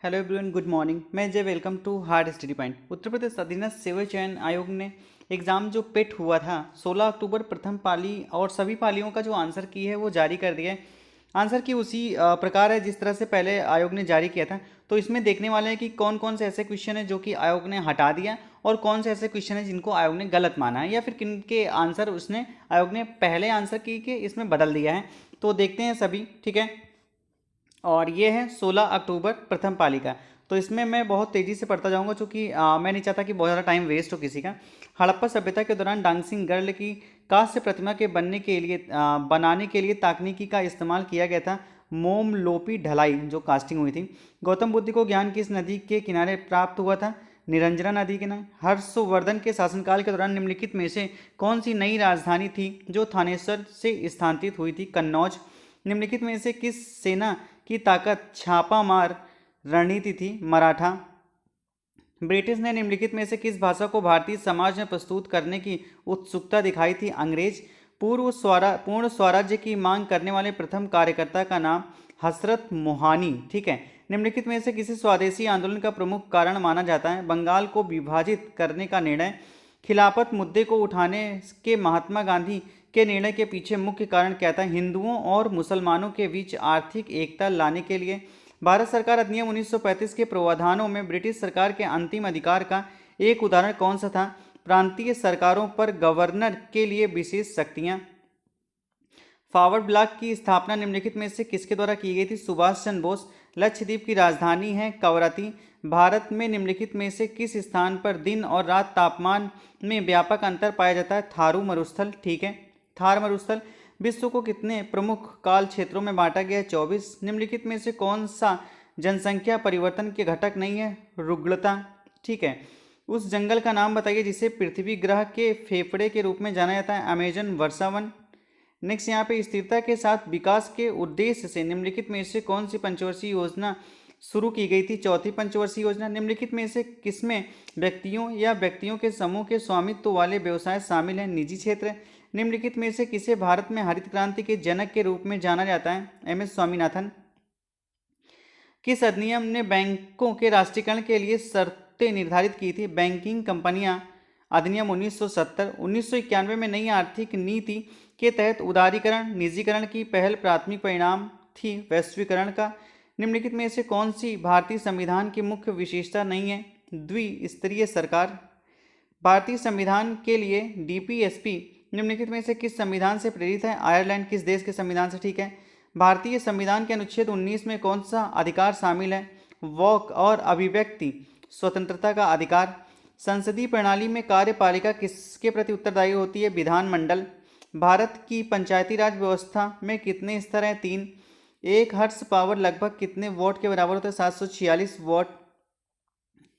Hello everyone, good morning. मैं Jay, welcome to hard study point. Uttar Pradesh अधीनस्थ सेवा चयन आयोग ने एग्ज़ाम जो पेट हुआ था 16 अक्टूबर प्रथम पाली और सभी पालियों का जो आंसर की है वो जारी कर दिया है। आंसर की उसी प्रकार है जिस तरह से पहले आयोग ने जारी किया था। तो इसमें देखने वाले हैं कि कौन कौन से ऐसे क्वेश्चन है जो कि आयोग ने हटा दिया और कौन से ऐसे क्वेश्चन है जिनको आयोग ने गलत माना है या फिर किन के आंसर उसने आयोग ने पहले आंसर की के इसमें बदल दिया है। तो देखते हैं सभी, ठीक है। और ये है 16 अक्टूबर प्रथम पालिका। तो इसमें मैं बहुत तेज़ी से पढ़ता जाऊंगा क्योंकि मैं नहीं चाहता कि बहुत ज़्यादा टाइम वेस्ट हो किसी का। हड़प्पा सभ्यता के दौरान डांसिंग गर्ल की कांस्य प्रतिमा के बनाने के लिए तकनीकी का इस्तेमाल किया गया था। मोम लोपी ढलाई जो कास्टिंग हुई थी। गौतम बुद्ध को ज्ञान किस नदी के किनारे प्राप्त हुआ था? निरंजना नदी के किनारे। हर्षवर्धन के शासनकाल के दौरान निम्नलिखित में से कौन सी नई राजधानी थी जो थानेसर से स्थानांतरित हुई थी? कन्नौज। निम्नलिखित में से किस सेना की ताकत छापा मार रणनीति थी? मराठा। ब्रिटिश ने निम्नलिखित में से किस भाषा को भारतीय समाज में प्रस्तुत करने की उत्सुकता दिखाई थी? अंग्रेज। पूर्ण स्वराज्य की मांग करने वाले प्रथम कार्यकर्ता का नाम हसरत मोहानी, ठीक है। निम्नलिखित में से किसी स्वदेशी आंदोलन का प्रमुख कारण माना जाता है? बंगाल को विभाजित करने का निर्णय। खिलाफत मुद्दे को उठाने के महात्मा गांधी के निर्णय के पीछे मुख्य कारण क्या था? हिंदुओं और मुसलमानों के बीच आर्थिक एकता लाने के लिए। भारत सरकार अधिनियम 1935 के प्रावधानों में ब्रिटिश सरकार के अंतिम अधिकार का एक उदाहरण कौन सा था? प्रांतीय सरकारों पर गवर्नर के लिए विशेष शक्तियां। फॉरवर्ड ब्लॉक की स्थापना निम्नलिखित में से किसके द्वारा की गई थी? सुभाष चंद्र बोस। लक्षद्वीप की राजधानी है कवरत्ती। भारत में निम्नलिखित में से किस स्थान पर दिन और रात तापमान में व्यापक अंतर पाया जाता है? थारू मरुस्थल, ठीक है, थार मरुस्थल। विश्व को कितने प्रमुख काल क्षेत्रों में बांटा गया है? 24। निम्नलिखित में से कौन सा जनसंख्या परिवर्तन के घटक नहीं है? रुग्णता, ठीक है। उस जंगल का नाम बताइए जिसे पृथ्वी ग्रह के फेफड़े के रूप में जाना जाता है? अमेजन वर्षावन। नेक्स्ट यहाँ पे स्थिरता के साथ विकास के उद्देश्य से निम्नलिखित में से कौन सी पंचवर्षीय योजना शुरू की गई थी? चौथी पंचवर्षीय योजना। निम्नलिखित में से किसमें व्यक्तियों या व्यक्तियों के समूह के स्वामित्व वाले व्यवसाय शामिल हैं? निजी क्षेत्र। निम्नलिखित में से किसे भारत में हरित क्रांति के जनक के रूप में जाना जाता है? M S Swaminathan. किस अधिनियम ने बैंकों के राष्ट्रीयकरण के लिए शर्तें निर्धारित की थी? बैंकिंग कंपनियां अधिनियम 1970। 1991 में नई आर्थिक नीति के तहत उदारीकरण निजीकरण की पहल प्राथमिक परिणाम थी वैश्वीकरण का। निम्नलिखित में से कौन सी भारतीय संविधान की मुख्य विशेषता नहीं है? द्विस्तरीय सरकार। भारतीय संविधान के लिए डीपीएसपी निम्नलिखित में से किस संविधान से प्रेरित है? आयरलैंड किस देश के संविधान से? ठीक है। भारतीय संविधान के अनुच्छेद 19 में कौन सा अधिकार शामिल है? वॉक और अभिव्यक्ति स्वतंत्रता का अधिकार। संसदीय प्रणाली में कार्यपालिका किसके प्रति उत्तरदायी होती है? विधानमंडल। भारत की पंचायती राज व्यवस्था में कितने स्तर हैं? 3। एक हर्ट्ज पावर लगभग कितने वॉट के बराबर होता है? 746 वॉट।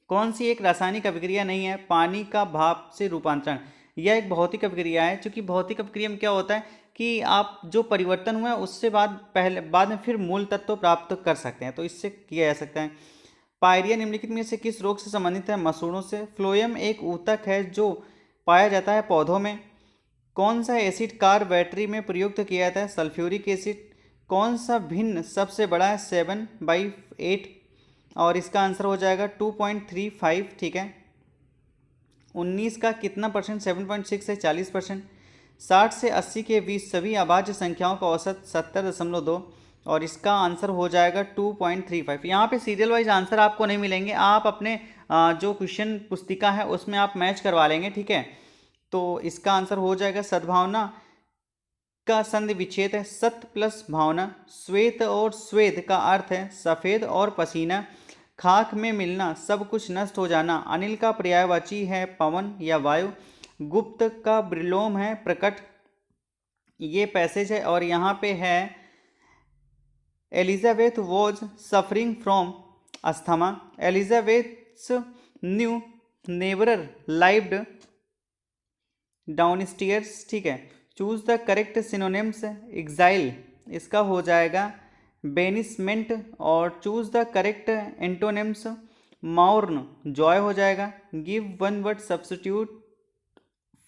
कौन सी एक रासायनिक अभिक्रिया नहीं है? पानी का भाप से रूपांतरण। यह एक भौतिक अभिक्रिया है, क्योंकि भौतिक अभिक्रिया में क्या होता है कि आप जो परिवर्तन हुआ है उससे बाद में फिर मूल तत्व प्राप्त कर सकते हैं, तो इससे किया जा सकता है। पायरिया निम्नलिखित में से किस रोग से संबंधित है? मसूड़ों से। फ्लोएम एक ऊतक है जो पाया जाता है पौधों में। कौन सा एसिड कार बैटरी में प्रयुक्त किया जाता है? Sulphuric acid. कौन सा भिन्न सबसे बड़ा है? 7/8। और इसका आंसर हो जाएगा 2.35, ठीक है। 19 का कितना परसेंट? 7.6 है, 40%। 60 से 80 के बीच सभी अभाज्य संख्याओं का औसत 70.2 और इसका आंसर हो जाएगा 2.35। यहाँ पे सीरियल वाइज आंसर आपको नहीं मिलेंगे, आप अपने जो क्वेश्चन पुस्तिका है उसमें आप मैच करवा लेंगे, ठीक है। तो इसका आंसर हो जाएगा सद्भावना का संधि विच्छेद है सत्य प्लस भावना। श्वेत और श्वेत का अर्थ है सफेद और पसीना। खाक में मिलना सब कुछ नष्ट हो जाना। अनिल का पर्यायवाची है पवन या वायु। गुप्त का विलोम है प्रकट। ये पैसेज है और यहाँ पे है Elizabeth was suffering from asthma. Elizabeth new never lived downstairs, ठीक है। Choose the correct synonyms. Exile इसका हो जाएगा बेनिसमेंट और choose the correct antonyms. Mourn joy हो जाएगा। Give one word substitute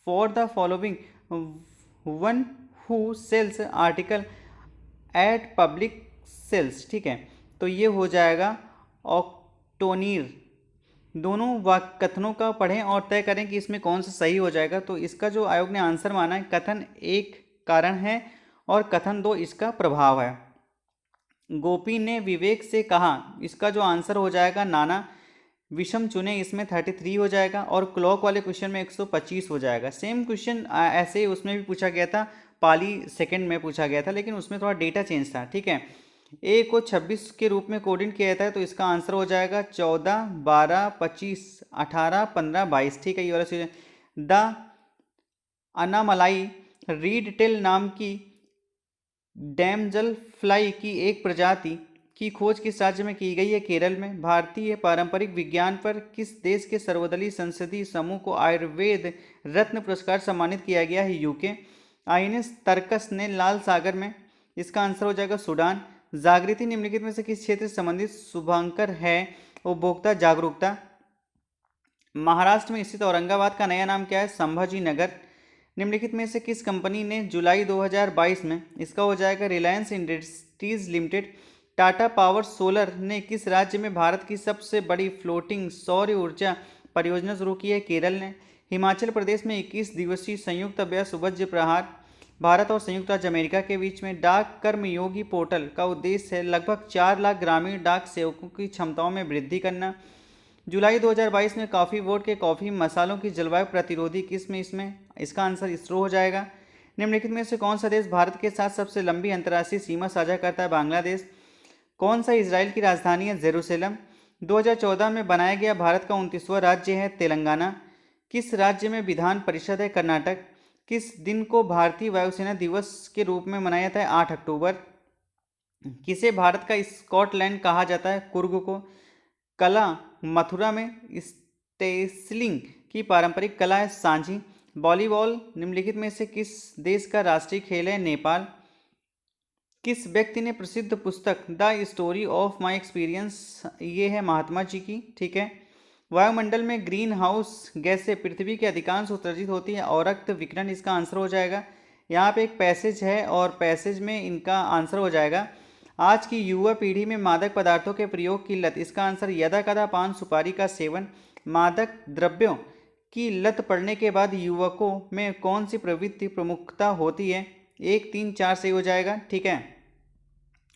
for the following. One who sells article at public sales, ठीक है। तो ये हो जाएगा टोनीर, दोनों कथनों का पढ़ें और तय करें कि इसमें कौन सा सही हो जाएगा। तो इसका जो आयोग ने आंसर माना है, कथन 1 कारण है और कथन 2 इसका प्रभाव है। गोपी ने विवेक से कहा, इसका जो आंसर हो जाएगा नाना। विषम चुने, इसमें 33 हो जाएगा और क्लॉक वाले क्वेश्चन में 125 हो जाएगा। सेम क्वेश्चन ऐसे उसमें भी पूछा गया था, पाली सेकंड में पूछा गया था, लेकिन उसमें थोड़ा डेटा चेंज था। ठीक है, ए को 26 के रूप में कोडिंग किया जाता है, तो इसका आंसर हो जाएगा 14, 12, 25, 18, 15, 22। ठीक है, ये वाला द अनामलाई रीड टेल नाम की डैमजल फ्लाई की एक प्रजाति की खोज किस राज्य में की गई है? केरल में। भारतीय पारंपरिक विज्ञान पर किस देश के सर्वदलीय संसदीय समूह को आयुर्वेद रत्न पुरस्कार सम्मानित किया गया है? यूके। आइनेस तर्कस ने लाल सागर में, इसका आंसर हो जाएगा सूडान। जागृति निम्नलिखित में से किस क्षेत्र से संबंधित शुभांकर है? उपभोक्ता जागरूकता। महाराष्ट्र में स्थित औरंगाबाद का नया नाम क्या है? संभाजी नगर। निम्नलिखित में से किस कंपनी ने जुलाई 2022 में, इसका हो जाएगा Reliance industries limited. Tata power solar ने किस राज्य में भारत की सबसे बड़ी फ्लोटिंग सौर ऊर्जा परियोजना शुरू की है? केरल ने। हिमाचल प्रदेश में 21 दिवसीय संयुक्त अभ्यास वज्र प्रहार भारत और संयुक्त राज्य अमेरिका के बीच में डाक कर्मयोगी पोर्टल का उद्देश्य है लगभग 4 लाख ग्रामीण डाक सेवकों की क्षमताओं में वृद्धि करना। जुलाई 2022 में कॉफ़ी बोर्ड के कॉफ़ी मसालों की जलवायु प्रतिरोधी किस में, इसमें इसका आंसर इसरो हो जाएगा। निम्नलिखित में से कौन सा देश भारत के साथ सबसे लंबी अंतर्राष्ट्रीय सीमा साझा करता है? बांग्लादेश। कौन सा इजराइल की राजधानी है? जेरूसलम। 2014 में बनाया गया भारत का 29वां राज्य है तेलंगाना। किस राज्य में विधान परिषद है? कर्नाटक। किस दिन को भारतीय वायुसेना दिवस के रूप में मनाया जाता है? 8 अक्टूबर। किसे भारत का स्कॉटलैंड कहा जाता है? कुर्ग को। कला मथुरा में स्टेसलिंग की पारंपरिक कला है सांझी। वॉलीबॉल निम्नलिखित में से किस देश का राष्ट्रीय खेल है? नेपाल। किस व्यक्ति ने प्रसिद्ध पुस्तक the story of my experience, ये है महात्मा जी की। ठीक है, वायुमंडल में ग्रीन हाउस गैसें पृथ्वी के अधिकांश उत्सर्जित होती है। औरक्त विकिरण, इसका आंसर हो जाएगा। यहाँ पे एक पैसेज है और पैसेज में इनका आंसर हो जाएगा आज की युवा पीढ़ी में मादक पदार्थों के प्रयोग की लत, इसका आंसर यदा कदा पान सुपारी का सेवन। मादक द्रव्यों की लत पड़ने के बाद युवकों में कौन सी प्रवृत्ति प्रमुखता होती है? 1, 3, 4 सही हो जाएगा। ठीक है,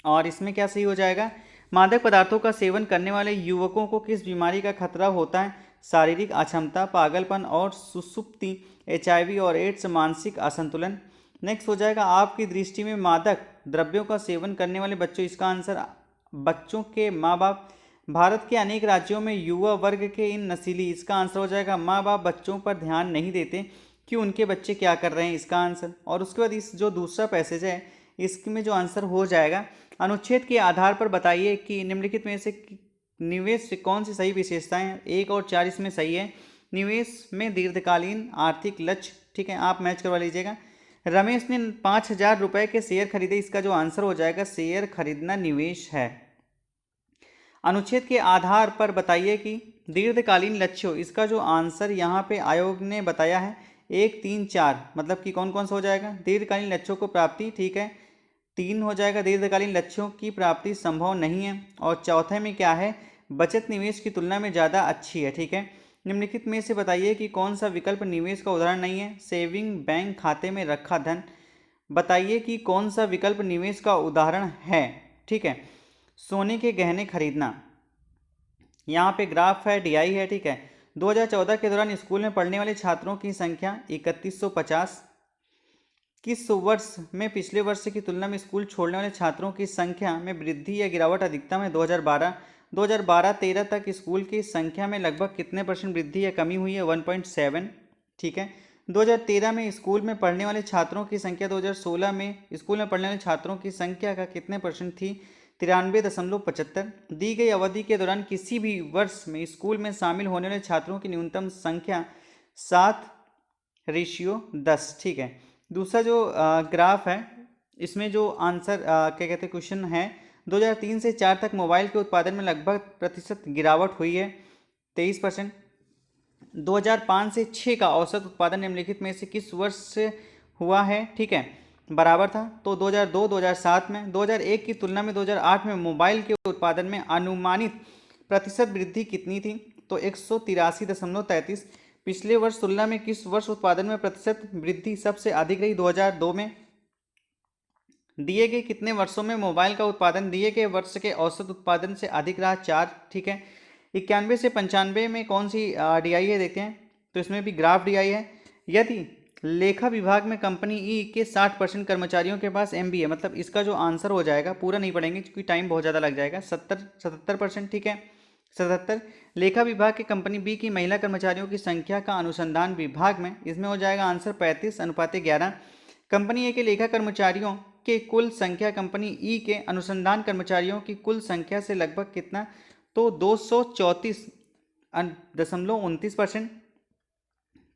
और इसमें क्या सही हो जाएगा? मादक पदार्थों का सेवन करने वाले युवकों को किस बीमारी का खतरा होता है? शारीरिक अक्षमता, पागलपन और सुसुप्ति, HIV और एड्स, मानसिक असंतुलन। नेक्स्ट हो जाएगा आपकी दृष्टि में मादक द्रव्यों का सेवन करने वाले बच्चों, इसका आंसर बच्चों के माँ बाप। भारत के अनेक राज्यों में युवा वर्ग के इन नस्ली, इसका आंसर हो जाएगा माँ बाप बच्चों पर ध्यान नहीं देते कि उनके बच्चे क्या कर रहे हैं, इसका आंसर। और उसके बाद इस जो दूसरा पैसेज है इसमें जो आंसर हो जाएगा, अनुच्छेद के आधार पर बताइए कि निम्नलिखित में से निवेश से कौन सी सही विशेषताएं हैं? 1 और 4 इसमें सही है। निवेश में दीर्घकालीन आर्थिक लक्ष्य, ठीक है, आप मैच करवा लीजिएगा। रमेश ने 5,000 रुपए के शेयर खरीदे, इसका जो आंसर हो जाएगा शेयर खरीदना निवेश है। अनुच्छेद के आधार पर बताइए कि दीर्घकालीन लक्ष्यों, इसका जो आंसर यहाँ पे आयोग ने बताया है 1, 3, 4, मतलब कि कौन कौन सा हो जाएगा? दीर्घकालीन लक्ष्यों को प्राप्ति, ठीक है, 3 हो जाएगा दीर्घकालीन लक्ष्यों की प्राप्ति संभव नहीं है। और चौथे में क्या है? बचत निवेश की तुलना में ज़्यादा अच्छी है। ठीक है, निम्नलिखित में से बताइए कि कौन सा विकल्प निवेश का उदाहरण नहीं है? सेविंग बैंक खाते में रखा धन, बताइए कि कौन सा विकल्प निवेश का उदाहरण है? ठीक है, सोने के गहने खरीदना, यहाँ पे ग्राफ है, DI है। ठीक है, 2014 के दौरान स्कूल में पढ़ने वाले छात्रों की संख्या 3150। किस वर्ष में पिछले वर्ष की तुलना में स्कूल छोड़ने वाले छात्रों की संख्या में वृद्धि या गिरावट अधिकतम है? 2012। 2012-13 तक स्कूल की संख्या में लगभग कितने % वृद्धि या कमी हुई है? 1.7। ठीक है, 2013 में स्कूल में पढ़ने वाले छात्रों की संख्या 2016 में स्कूल में पढ़ने वाले छात्रों की संख्या का कितने % थी? 93.75। दी गई अवधि के दौरान किसी भी वर्ष में स्कूल में शामिल होने वाले छात्रों की न्यूनतम संख्या 7:10। ठीक है, दूसरा जो ग्राफ है इसमें जो आंसर क्या कहते हैं क्वेश्चन है, 2003 से 4 तक मोबाइल के उत्पादन में लगभग प्रतिशत गिरावट हुई है 23%। 2005 से 6 का औसत उत्पादन निम्नलिखित में से किस वर्ष से हुआ है? ठीक है, बराबर था, तो 2002, 2007 में। 2001 की तुलना में 2008 में मोबाइल के उत्पादन में अनुमानित प्रतिशत वृद्धि कितनी थी? तो 183.33। पिछले वर्ष तुलना में किस वर्ष उत्पादन में प्रतिशत वृद्धि सबसे अधिक रही? 2002 में। दिए गए कितने वर्षों में मोबाइल का उत्पादन दिए गए वर्ष के औसत उत्पादन से अधिक रहा? 4। ठीक है। 91 से 95 में कौन सी डीआई है देखते हैं। तो इसमें भी ग्राफ डीआई है। यदि लेखा विभाग में कंपनी ई के 60% कर्मचारियों के पास एमबीए, मतलब इसका जो आंसर हो जाएगा, पूरा नहीं पढ़ेंगे क्योंकि टाइम बहुत ज़्यादा लग जाएगा, 77%। ठीक है, 77। लेखा विभाग के कंपनी बी की महिला कर्मचारियों की संख्या का अनुसंधान विभाग में, इसमें हो जाएगा आंसर 35:11। कंपनी ए के लेखा कर्मचारियों के कुल संख्या कंपनी ई के अनुसंधान कर्मचारियों की कुल संख्या से लगभग कितना? तो 234.29%।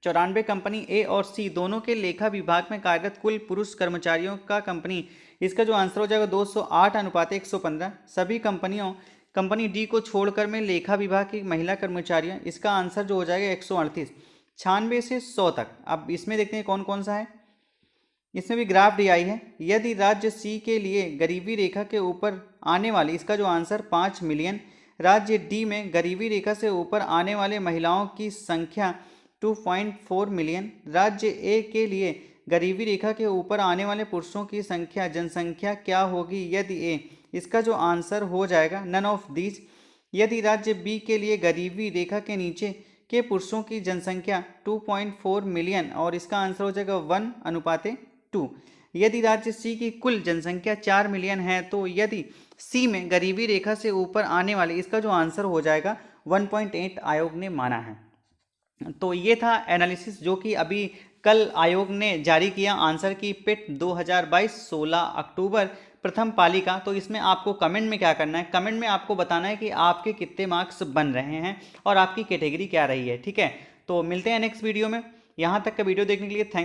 94 कंपनी ए और सी दोनों के लेखा विभाग में कार्यरत कुल पुरुष कर्मचारियों का कंपनी, इसका जो आंसर हो जाएगा 208:115। सभी कंपनी डी को छोड़कर में लेखा विभाग की महिला कर्मचारियां, इसका आंसर जो हो जाएगा 138। 96 से 100 तक। अब इसमें देखते हैं कौन कौन सा है। इसमें भी ग्राफ डी आई है। यदि राज्य सी के लिए गरीबी रेखा के ऊपर आने वाली, इसका जो आंसर 5 मिलियन। राज्य डी में गरीबी रेखा से ऊपर आने वाले महिलाओं की संख्या 2.4 मिलियन। राज्य ए के लिए गरीबी रेखा के ऊपर आने वाले पुरुषों की संख्या जनसंख्या क्या होगी यदि ए, इसका जो आंसर हो जाएगा नन ऑफ दीज। यदि राज्य बी के लिए गरीबी रेखा के नीचे के पुरुषों की जनसंख्या 2.4 मिलियन और इसका आंसर हो जाएगा 1:2। यदि राज्य सी की कुल जनसंख्या 4 मिलियन है तो यदि सी में गरीबी रेखा से ऊपर आने वाले, इसका जो आंसर हो जाएगा 1.8 आयोग ने माना है। तो ये था एनालिसिस जो कि अभी कल आयोग ने जारी किया आंसर की पेट 2022 16 अक्टूबर प्रथम पाली का। तो इसमें आपको कमेंट में क्या करना है, कमेंट में आपको बताना है कि आपके कितने मार्क्स बन रहे हैं और आपकी कैटेगरी क्या रही है। ठीक है, तो मिलते हैं नेक्स्ट वीडियो में। यहाँ तक का वीडियो देखने के लिए थैंक्स।